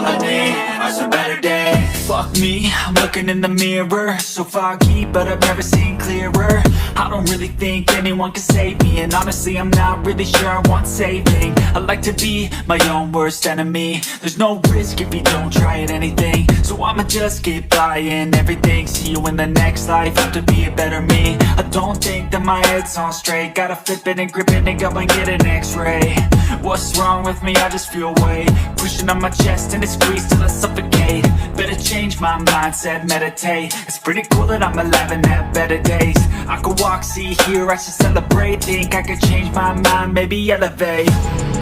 all I need are some better days. Fuck me, I'm looking in the mirror, so foggy, but I've never seen clearer. I don't really think anyone can save me, and honestly I'm not really sure I want saving. I like to be my own worst enemy. There's no risk if you don't try at anything, so I'ma just keep buying everything. See you in the next life, have to be a better me. I don't think that my head's on straight, gotta flip it and grip it and go and get an x-ray. What's wrong with me? I just feel weight pushing on my chest and it squeezes till I suffocate. Better change my mindset, meditate. It's pretty cool that I'm alive and have better days. I could walk, see, hear, I should celebrate. Think I could change my mind, maybe elevate.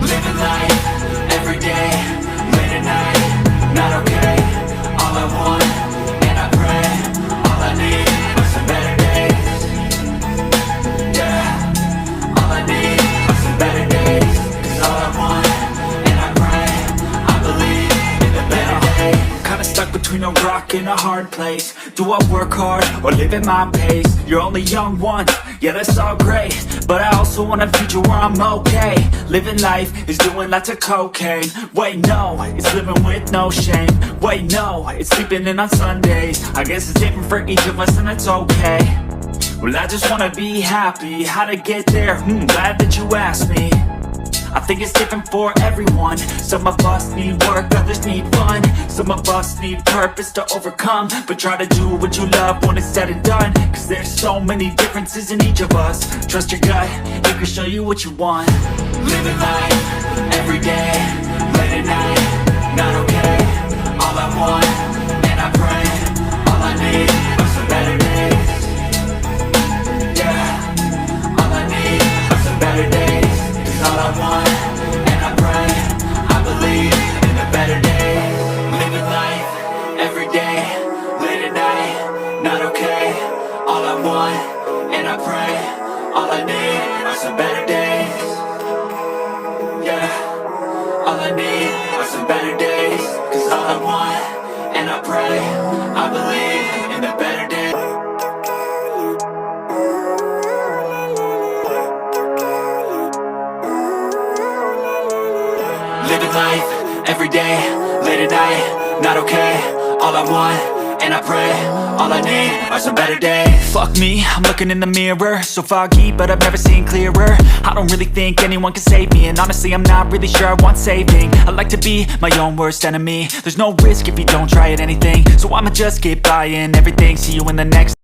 Living life, everyday, late at night, not okay. All I want, and I pray, all I need are some better days. Yeah, all I need are some better days. Cause all I want, and I pray, I believe in the better days. Kinda stuck between a rock and a hard place. Do I work hard or live at my pace? You're only young once, yeah that's all great, but I also want a future where I'm okay. Living life is doing lots of cocaine. Wait no, it's living with no shame. Wait no, it's sleeping in on Sundays. I guess it's different for each of us and it's okay. Well I just wanna be happy. How to get there? Glad that you asked me. I think it's different for everyone. Some of us need work, others need fun. Some of us need purpose to overcome. But try to do what you love when it's said and done, cause there's so many differences in each of us. Trust your gut, it can show you what you want. Living life, everyday, late at night, not okay. All I want, and I pray, all I need are some better days. Yeah, all I need are some better days. All I want, and I pray, I believe in the better days. Living life, everyday, late at night, not okay. All I want, and I pray, all I need are some better days. Yeah, all I need are some better days. Cause all I want, and I pray, I believe in the better days. Living life, everyday, late at night, not okay. All I want, and I pray, all I need are some better days. Fuck me, I'm looking in the mirror, so foggy, but I've never seen clearer. I don't really think anyone can save me, and honestly I'm not really sure I want saving. I like to be my own worst enemy. There's no risk if you don't try at anything, so I'ma just keep buying everything. See you in the next